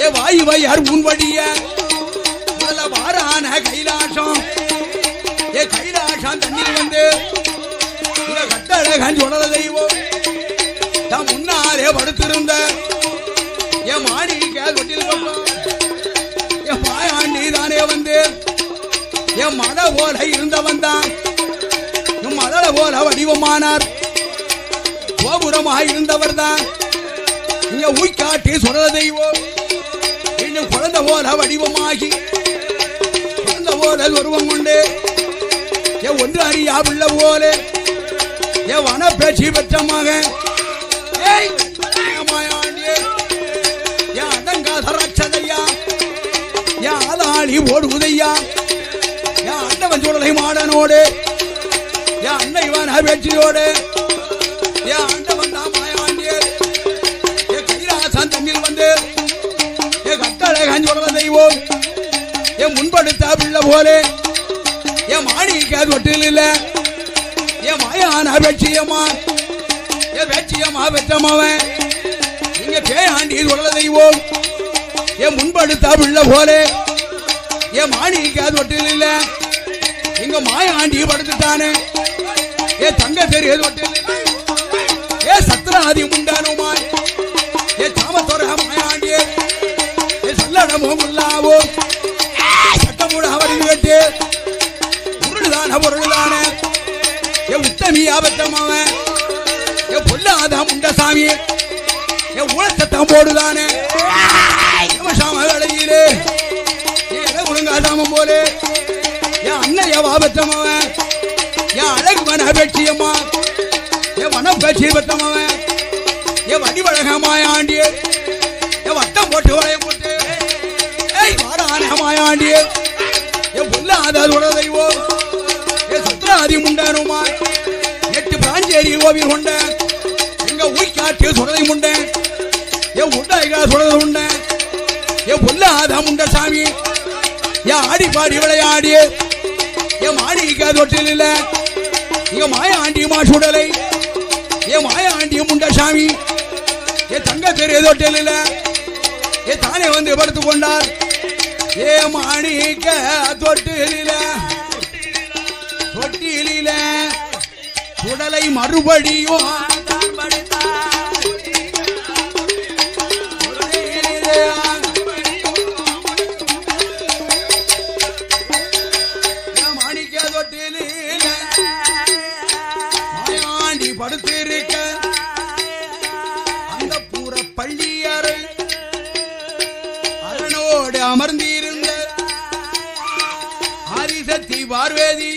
என் வாயு வையார் உன்வடிய வாரான கைலாசம் ஏ கைலாசம் தண்ணீர் வந்து கட்டழகன் சொல்ல தெய்வம் தான் முன்னாரே படுத்திருந்த என் மாணிக்க தொட்டில் என் மாயாண்டி தானே வந்து என் மழை போல இருந்தவன் தான் என் மழை போல வடிவமானார் கோபுரமாக இருந்தவர் தான் இங்க ஊய்காட்டி சொல்ல தெய்வம் இன்னும் குழந்தை போல வடிவமாகி போல உருவம் கொண்டு என் ஒன்று அறியா பிள்ளை போல என் வன பேச்சு பெற்ற மகன் என் அடங்காத ரட்சதையா என் ஆளாளி ஓடுவதையா என் அண்டவன் சுடலை மாடனோடு என் அன்னைவான பேச்சியோடு என் ஆண்டவன் தான் மாயாண்டிய என் கைலாசன் தண்ணில் வந்து என் கட்டழகன் சுடலை தெய்வம் என் முன்படுத்த பிள்ளை போலே என் மாணிக்க தொட்டில் இல்ல என் மாயான பேச்சியம்மா என் பேச்சியம்மா பெற்றமாவன் இங்க பேயாண்டி சொல்ல தெய்வம் என் முன்படுத்த பிள்ளை போலே என் மாணிக்க தொட்டில் இல்ல இங்க மாயாண்டி படுத்துட்டானே என் தங்க தெரிய தொட்டில் ஏ சத்ராதி முண்டானுமா என் தாமத்தோர மாயாண்டிய என் சல்லடமும் இல்லாவோ பொருளான உத்தமியா பெற்றமாவன் பொல்லாத முண்டசாமி உலகத்தான் போடுதானே வேளையிலே ஒழுங்காதாமம் போல என் அன்னையவா பெற்றமாவன் என் அழகு மன பேச்சியம்மா என் மன பேச்சி பெற்றமாவன் என் வடிவழகமாயாண்டிய என் வட்டம் போட்டு வளைய போட்டு வாரான மாயாண்டிய என் பொல்லாத தெய்வம் என் சத்ராதி முண்டனுமா 8 பிராஞ்சேரி கோவில் கொண்ட எங்க ஊய்காட்டு சுடலை முண்ட என் உண்டாய்கா சுடலை உண்ட என் பொல்லாத முண்டசாமி என் ஆடி பாடி விளையாடி என் மாடிக்க தொட்டில் இல்ல இங்க மாய ஆண்டி மாசுடலை என் மாய ஆண்டி முண்டசாமி என் தங்க தெரிய தொட்டில் இல்ல என் தானே வந்து படுத்து கொண்டார் ஏ மாணிக்க தொட்டில சுடலை மறுபடியும் மாணிக்க தொட்டில மாயாண்டி படுத்திருக்க அந்த பூர பள்ளியறை அரணோடு அமர்ந்திருந்த ஆதிசக்தி பார்வதி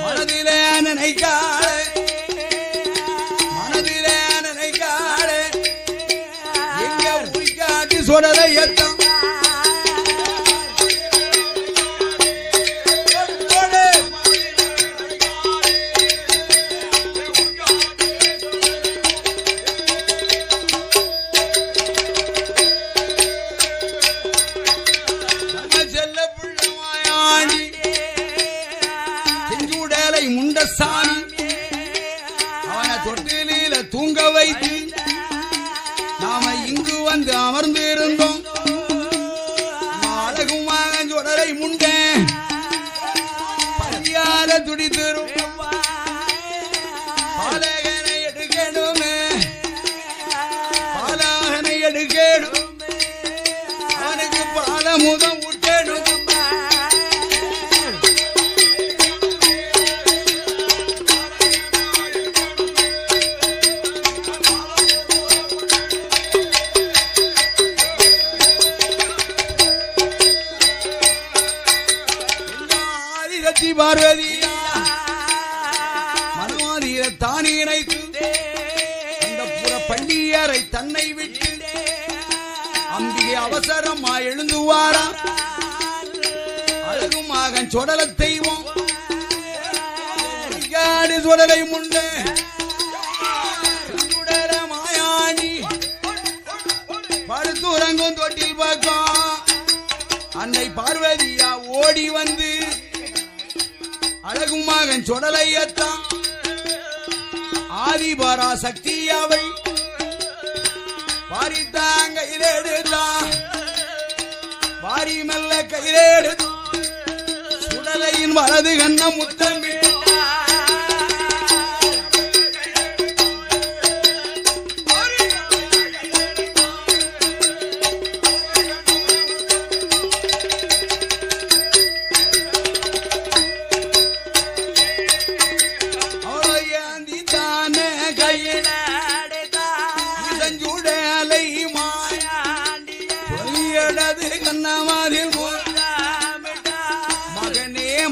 மனதிலே நினைக்காளே எங்க உயிக்காட்டி சொடலை எத்தம் முண்டசாமி அவனை தொட்டில தூங்க வைத்து நாம இங்கு வந்து அமர்ந்து இருந்தோம் அழகுமாக சுடலை முண்டே பரியால துடித்தரும் பாலகனை எடுக்கணுமே பாலகனை எடுக்கணும் அவனுக்கு பாலமுதம் விட்டணும் பார்வதியா மனவாதிய தானே இணைத்து அந்த புற பள்ளியரை தன்னை விட்டு அம்பிகை அவசரமா எழுந்துவாரா அழகு மகன் சொடல தெய்வம் சொடலை முண்டே சுடல மாயாணி படுத்துறங்கும் தொட்டில் பக்கம் அன்னை பார்வதியா ஓடி வந்து அழகு மகன் சொடலையத்தான் ஆதிபரா சக்தி அவள் வாரித்தாங்க கையிலேடுதான் வாரி மெல்ல கையிலேடு சுடலையின் வலது கண்ண முத்தம்பி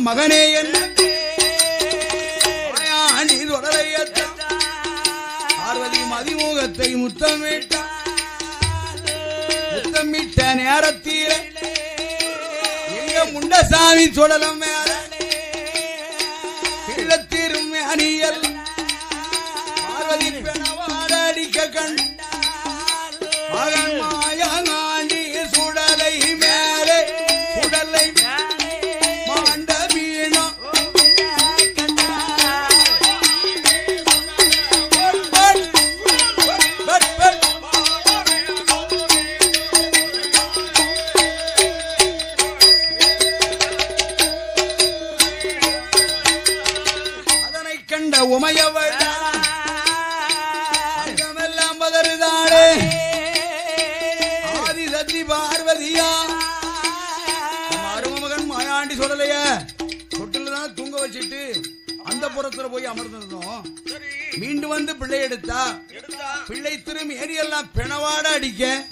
மகனே என்னி தொடரையத்தான் பார்வதி மதிமுகத்தை முத்தமிட்ட நேரத்தில் எங்க முண்டசாமி சுடலம் மேல கிழத்திரும் அணியல் பார்வதி பெணவாட அடிக்க கண் மகன் மாயாண்டி சுடலை மேலே சுடலை உமையவள் அங்கமெல்லாம் பதறுதாளே ஆதிசக்தி பார்வதியா அருமகன் மாயாண்டி சொல்லலைய தொட்டில்தான் தூங்க வச்சிட்டு அந்த புறத்துல போய் அமர்ந்திருந்தோம் மீண்டும் வந்து பிள்ளை எடுத்தா பிள்ளை திரும்பி ஏரியெல்லாம் பிணவாட அடிக்க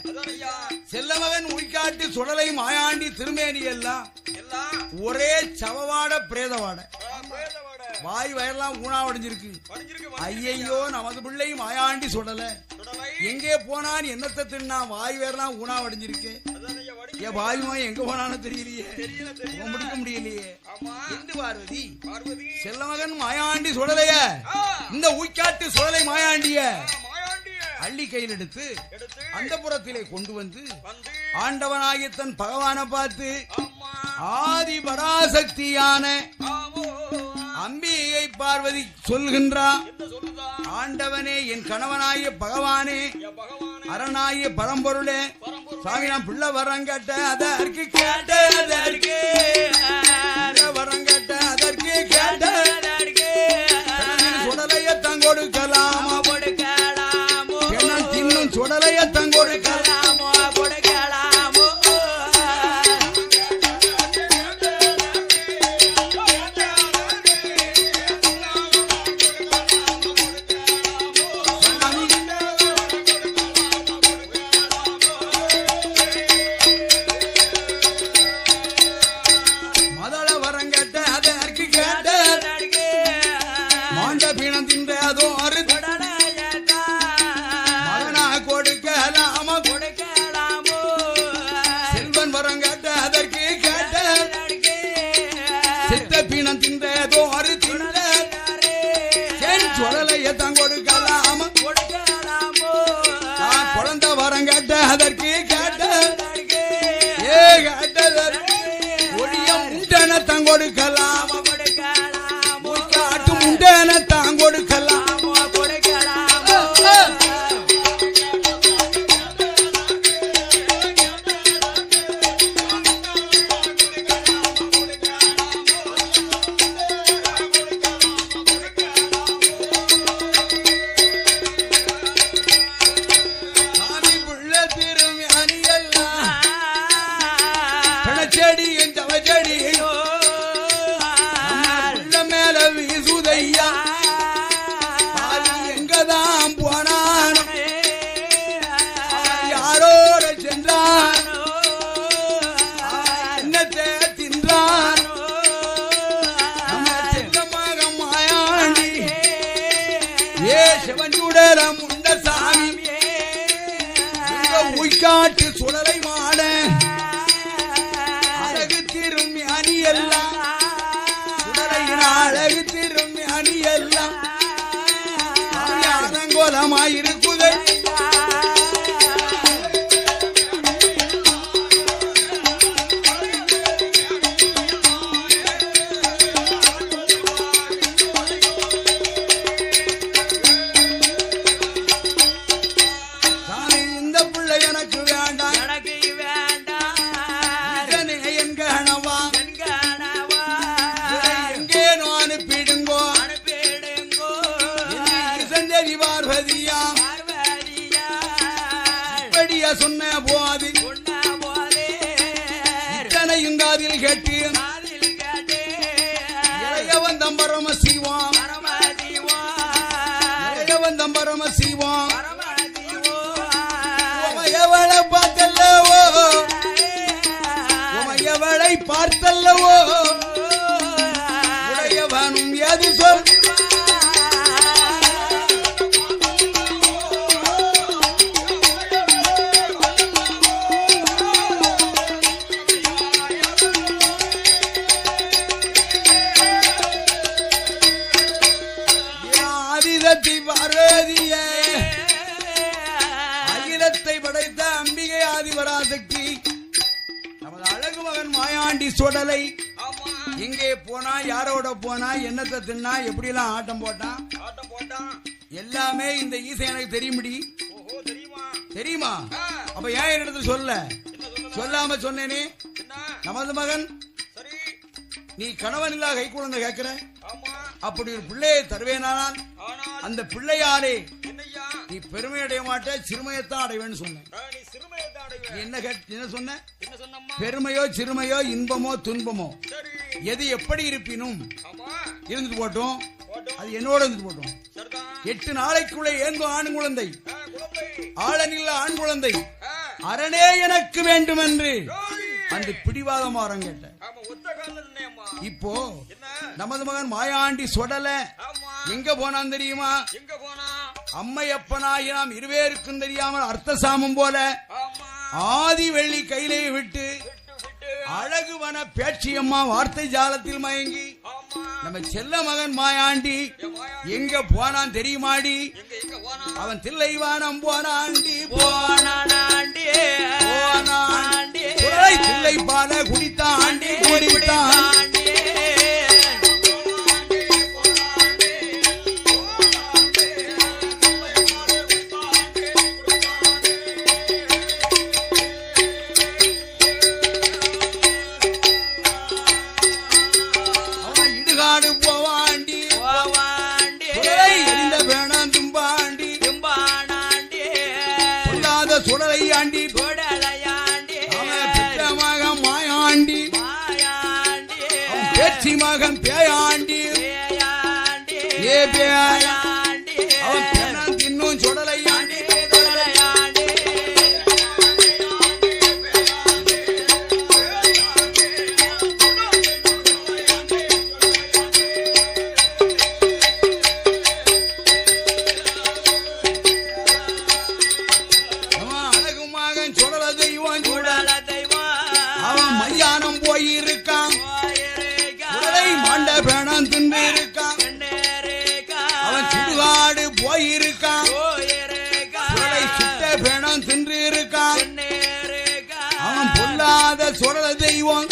செல்லமகன் உய்காட்டி சுடலை மாயாண்டி திருமேனி எல்லாம் ஒரே சவவாட பிரேதவாட வாய் வயெல்லாம் ஊனாவடைஞ்சிருக்கு ஐயையோ நமது பிள்ளை மாயாண்டி சுடல எங்கே போனான்னு என்னத்தை தின்னா வாய் வேறலாம் ஊனாவடைஞ்சிருக்கு என் வாயுமா எங்க போனான்னு தெரியலையே முடிக்க முடியலையே என்று பார்வதி செல்லமகன் மாயாண்டி சுடலைய இந்த உய்காட்டு சுடலை மாயாண்டிய அள்ளி கையில் எடுத்து அந்த புறத்திலே கொண்டு வந்து ஆண்டவனாகிய தன் பகவானை பார்த்து ஆதி பராசக்தியான அம்பிகை பார்வதி சொல்கின்றான், ஆண்டவனே என் கணவனாகிய பகவானே அரணாகிய பரம்பொருளே சாமி நான் பிள்ளை வரங்கட்ட அதற்கு கேட்ட அதற்கு வரங்கட்ட அதற்கு கேட்ட சுடலைய தங்கொடுக்கலாமா இன்னும் சுடலைய தங்கொடுக்கலாமோ கொடுக்கலாமோ மதள வரங்கட்ட அதற்கு கேட்ட மாண்ட பீனம் தின்றதோ அரு செல்வன் வரங்கட்ட அதற்கு கேட்ட சித்த பீனம் தின்றதோ அரு தின்ற சுடலைய தங்கொடுக்கலாம குழந்தை வரங்கட்ட அதற்கு கேட்ட ஏ கேட்டதற்கு ஒளிய முண்டன தங்கொடுக்கலாம காட்டு முண்டன தாங்கொடுக்கலாம் காட்டு சுடலை மாட அழகு திரும்பி அணி எல்லாம் சுடலையின் அழகு திரும்பி அணி எல்லாம் அரங்கோலமாயிருக்குதை சொன்ன போது இத்தனையும் காதில் கேட்டு இளையவந்தம் பரம சிவம் இளையவந்தம் பரம சிவம் உமையவளை பார்த்தல்லவோ உமையவளை பார்த்தல்லவோ உடையவனும் எது சொல் அகிலத்தை படைத்த அம்பிகை ஆதிபராசக்தி நமது அழகு மகன் மாயாண்டி சுடலை எங்கே போனா யாரோட போனா என்னத்தை தின்னா எப்படி எல்லாம் ஆட்டம் போட்டான் எல்லாமே இந்த ஈசை எனக்கு தெரியும்படி தெரியுமா? அப்ப ஏன் இடத்துல சொல்லாம சொன்னேனே நமது மகன் நீ கணவன் இல்லா கை குழந்தை கேட்கிற அப்படி ஒரு பிள்ளையை தருவேனானால் அந்த பிள்ளையாரே நீ பெருமை அடைய மாட்ட சிறுமையத்தான் அடைவேன்னு சொன்ன. என்ன சொன்ன? பெருமையோ சிறுமையோ இன்பமோ துன்பமோ எது எப்படி இருப்பினும் இருந்துட்டு போட்டோம், அது என்னோட இருந்துட்டு போட்டோம். 8 நாளைக்குள்ளே ஏந்தோ ஆண் குழந்தை ஆளனில்ல ஆண் குழந்தை அரணே எனக்கு வேண்டும் என்று அந்த பிடிவாதம் கேட்ட. இப்போ நமது மகன் மாயாண்டி சொடல எங்க போனான் தெரியுமா? அம்மையப்பனாகி நாம் இருவேருக்கும் தெரியாமல் அர்த்த சாமம் போல ஆதி வெள்ளி கையிலே விட்டு அழகுவன பேச்சியம்மா வார்த்தை ஜாலத்தில் மயங்கி நம்ம செல்ல மகன் மாயாண்டி எங்க போனான் தெரியுமாடி? அவன் தில்லைவானம் போனாண்டி போனாண்டி தில்லை பால குடித்தாண்டி குடித்தான். சுடலை ஆண்டி மகன் மாயாண்டி பேச்சி மகன் பேயாண்டி ஏ பேயாண்டி அவன் பெண்ணான் தின்னும் சுடலை ஆண்டி போயிருக்கான் சுட்ட பேணம் தின்று இருக்கான். அவன் பொல்லாத சுடல தெய்வம்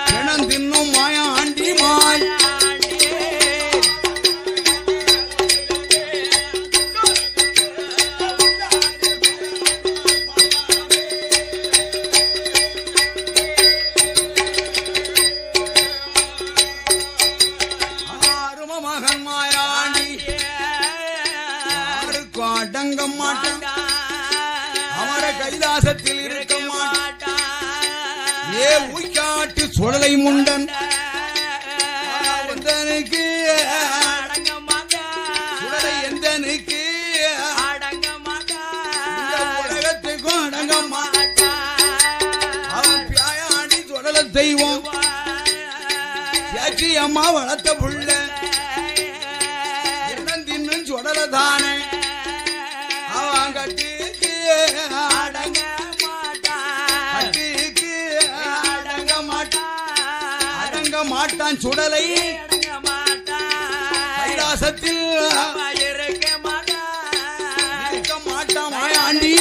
பேணம் தின்னும் மாயா ஆண்டி மாய். மகன் மாயாண்டி யாருக்கும் அடங்க மாட்டான். அவர கைலாசத்தில் இருக்க மாட்டான். ஏ உய்காட்டு சுடலை முண்டன் எந்தனுக்கு சுடலை எந்தனுக்கு இந்த உலகத்துக்கும் அடங்க மாட்டான். அவன் பியாயாண்டி சுடல தெய்வம் சேச்சி அம்மா வளர்த்த புள்ள சுடலதானே அவன் கட்டுக்கு அடங்க மாட்டான். சுடலை கைலாசத்தில் இருக்க மாட்டான் மாயாண்டி.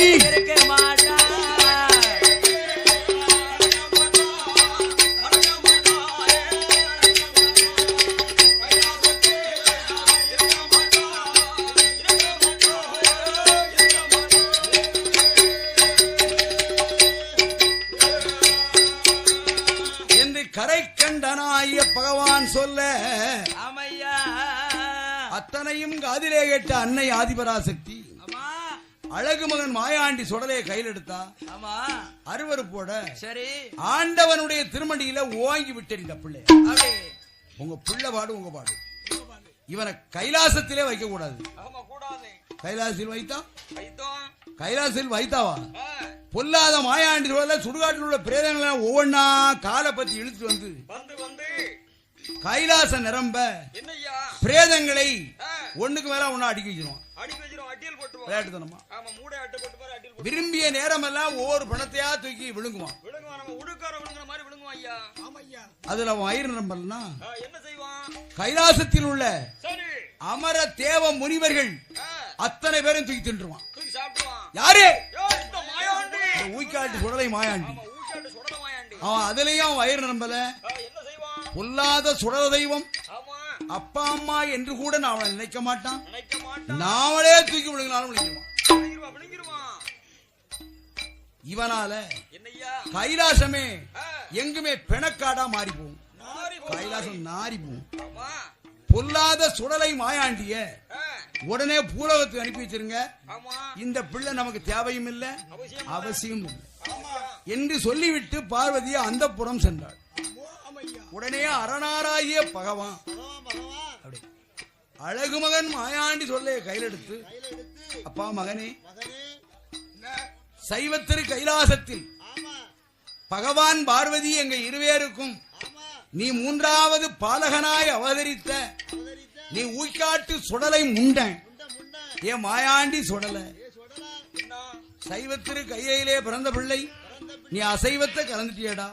கரை கண்டனாய பகவான் சொல்ல அத்தனையும் காதிலே கேட்ட அன்னை ஆதிபராசக்தி அழகு மகன் மாயாண்டி சுடலையை கையில் எடுத்தா. அருவருப்போட சரி ஆண்டவனுடைய திருமண்டியில ஓங்கி விட்டேன் பிள்ளை. உங்க பிள்ளை பாடு உங்க பாடு. இவனை கைலாசத்திலே வைக்க கூடாது. கைலாசத்தில் வைத்தா கைலாசத்தில் வைத்தாவா பொல்லாத மாயாண்டி சுடுகாட்டில் உள்ள பிரேதங்களை ஒவ்வொன்னா காலை பத்தி இழுத்து வந்து கைலாச நிரம்ப பிரேதங்களை ஒண்ணுக்கு மேல ஒண்ணு அடிக்க வச்சிருவான். விரும்பிய நேரம் எல்லாம் ஒவ்வொரு பணத்தையா தூக்கி விழுங்குவான். அதுல வயிறு நிரம்பல்னா கைலாசத்தில் உள்ள அமர தேவ முனிவர்கள் அத்தனை பேரும் தூக்கி தின்றுவான். யாரு? ஊய்காட்டு சுடலை மாயாண்டி. அவன் அதுலயும் வயிறு நம்பல. பொல்லாத சுடல தெய்வம் அப்பா அம்மா என்று கூட நான் நினைக்க மாட்டான். நாமளே தூக்கி விழுங்கினாலும் விழுங்கிடுவான். இவனால கைலாசமே எங்குமே பெணக்காடா மாறி போகும். கைலாசம் நாரி போகும். பொல்லாத சுடலை மாயாண்டிய உடனே பூலோகத்துக்கு அனுப்பி வச்சிருங்க. இந்த பிள்ளை நமக்கு தேவையும் இல்லை அவசியம் இல்லை என்று சொல்லிவிட்டு பார்வதியை அந்த புறம் சென்றாள். உடனே அரணாராகிய பகவான் அழகு மகன் மாயாண்டி சொல்ல கையில் எடுத்து, அப்பா மகனே, சைவத்திரு கைலாசத்தில் பகவான் பார்வதி எங்க இருவேருக்கும் நீ மூன்றாவது பாலகனாய் அவதரித்த நீ ஊய்காட்டு சுடலை முண்டன் ஏ மாயாண்டி சுடல சைவத்திரு கையிலே பிறந்த பிள்ளை நீ அசைவத்தை கலந்துட்டியடா.